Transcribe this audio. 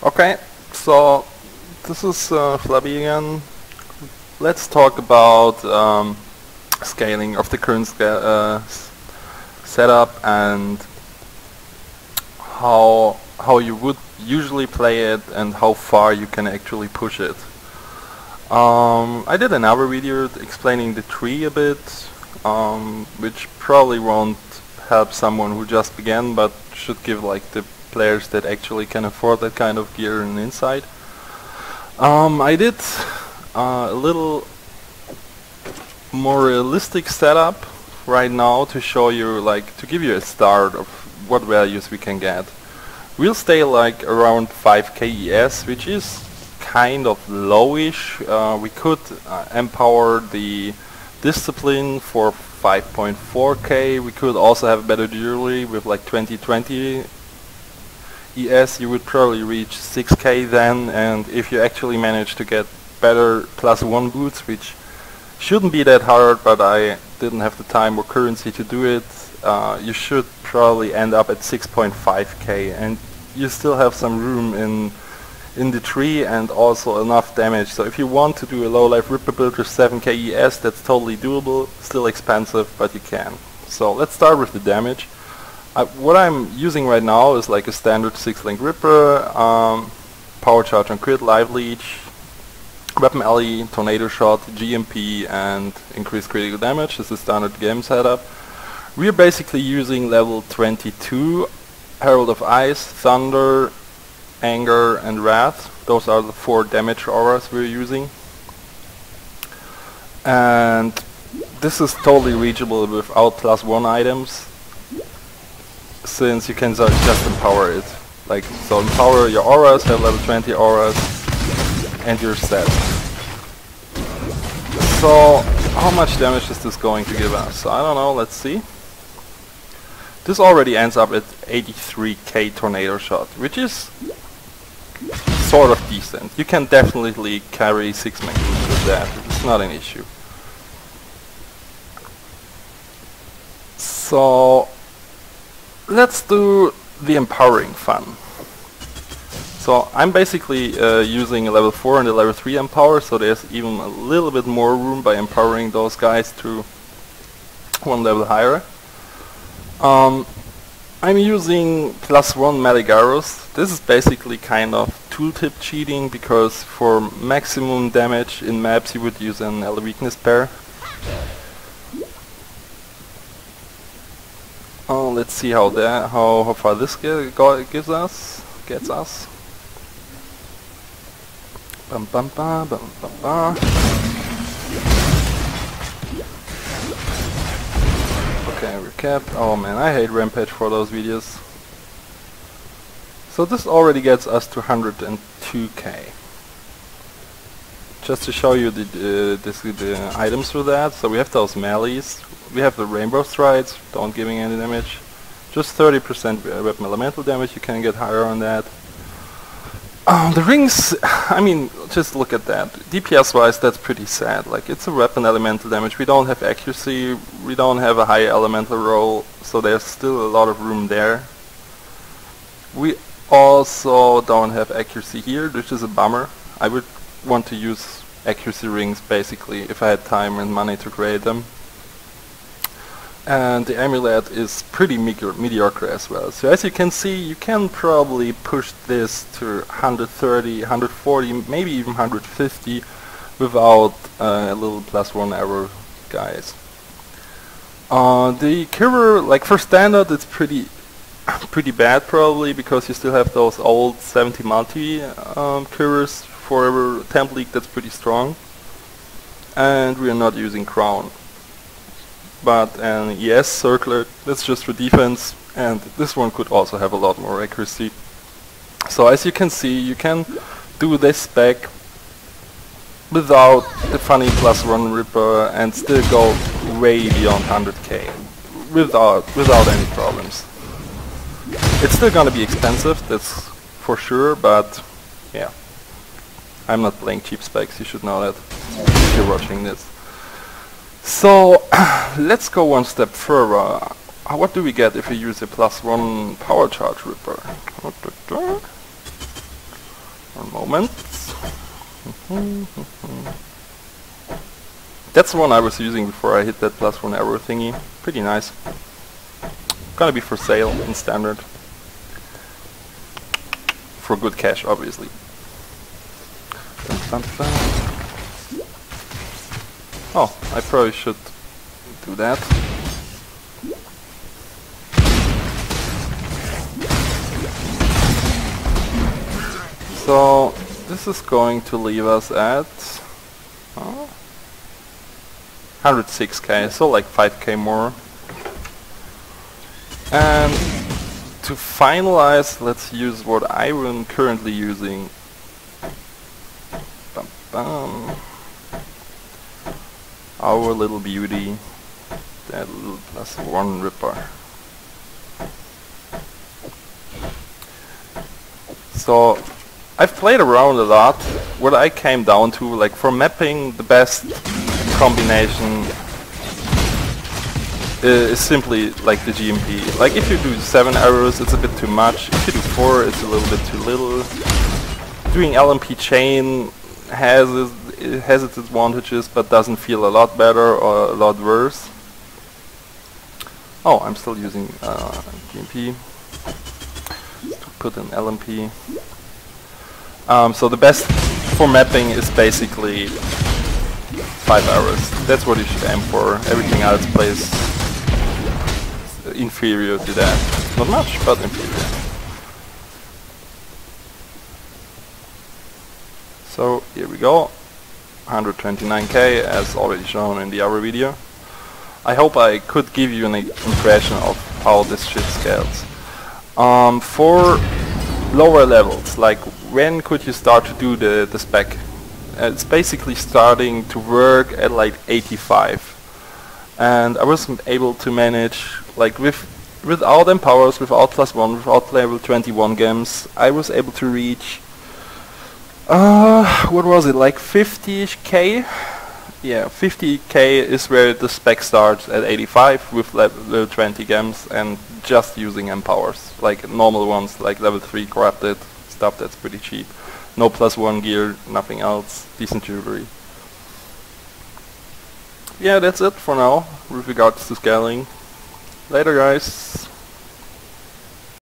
Okay, so this is Flubby again. Let's talk about scaling of the current setup and how you would usually play it and how far you can actually push it. I did another video explaining the tree a bit, which probably won't help someone who just began, but should give like the players that actually can afford that kind of gear an insight. I did a little more realistic setup right now to show you, like, to give you a start of what values we can get. We'll stay like around 5k ES, which is kind of lowish. We could empower the discipline for 5.4k. We could also have better jewelry with like 2020 ES. You would probably reach 6k then, and if you actually manage to get better +1 boots, which shouldn't be that hard, but I didn't have the time or currency to do it, you should probably end up at 6.5k, and you still have some room in the tree and also enough damage. So if you want to do a low life Ripper build with 7k ES, that's totally doable. Still expensive, but you can. So let's start with the damage. What I'm using right now is like a standard 6-link Ripper, power charge on crit, live leech, weapon alley, tornado shot, GMP, and increased critical damage. This is standard game setup. We are basically using level 22 Herald of Ice, Thunder, Anger, and Wrath. Those are the 4 damage auras we're using. And this is totally reachable without +1 items, since you can just empower it. Like, so empower your auras, have level 20 auras, and you're set. So how much damage is this going to give us? I don't know, let's see. This already ends up at 83k tornado shot, which is sort of decent. You can definitely carry 6-man boots with that. It's not an issue. So let's do the empowering fun. So I'm basically using a level 4 and a level 3 empower, so there's even a little bit more room by empowering those guys to 1 level higher. I'm using +1 Maligaros. This is basically kind of tooltip cheating, because for maximum damage in maps you would use an L weakness pair. Let's see how far this gets us. Bum bum ba bum bum ba. Okay, recap. Oh man, I hate Rampage for those videos. So this already gets us to 102k. Just to show you the items for that. So we have those melees. We have the Rainbow Strides, don't giving any damage. Just 30% weapon elemental damage, you can get higher on that. The rings, I mean, just look at that. DPS wise, that's pretty sad. Like, it's a weapon elemental damage. We don't have accuracy, we don't have a high elemental roll, so there's still a lot of room there. We also don't have accuracy here, which is a bummer. I would want to use accuracy rings basically if I had time and money to create them. And the amulet is pretty mediocre as well. So as you can see, you can probably push this to 130, 140, maybe even 150 without a little +1 arrow guys. The Killer, like for standard, it's pretty bad probably, because you still have those old 70 multi Killers. For Temp League, that's pretty strong. And we are not using Crown. But an ES Circlet, that's just for defense, and this one could also have a lot more accuracy. So as you can see, you can do this spec without the funny +1 Ripper and still go way beyond 100k without any problems. It's still gonna be expensive, that's for sure, but yeah. I'm not playing cheap specs, you should know that if you're watching this. So let's go one step further. What do we get if we use a +1 power charge Ripper? One moment. That's the one I was using before I hit that +1 arrow thingy. Pretty nice. Gonna be for sale in standard. For good cash, obviously. Dun, dun, dun. Oh, I probably should do that. So this is going to leave us at 106k, so like 5k more. And to finalize, let's use what I'm currently using. Bum, bum. Our little beauty, that little +1 ripper. So I've played around a lot. What I came down to, like for mapping, the best combination is simply like the GMP. Like if you do 7 arrows, it's a bit too much. If you do 4, it's a little bit too little. Doing LMP chain it has its advantages, but doesn't feel a lot better or a lot worse. Oh, I'm still using GMP to put in LMP. So the best for mapping is basically 5 arrows. That's what you should aim for. Everything else plays inferior to that. Not much, but inferior. So here we go. 129k as already shown in the other video. I hope I could give you an impression of how this shit scales. For lower levels, like when could you start to do the spec? It's basically starting to work at like 85, and I wasn't able to manage, like without empowers, without +1, without level 21 gems, I was able to reach what was it, like 50k? Yeah, 50k is where the spec starts at 85 with level 20 gems and just using empowers, like normal ones, like level 3 corrupted stuff that's pretty cheap. No +1 gear, nothing else, decent jewelry. Yeah, that's it for now with regards to scaling. Later guys.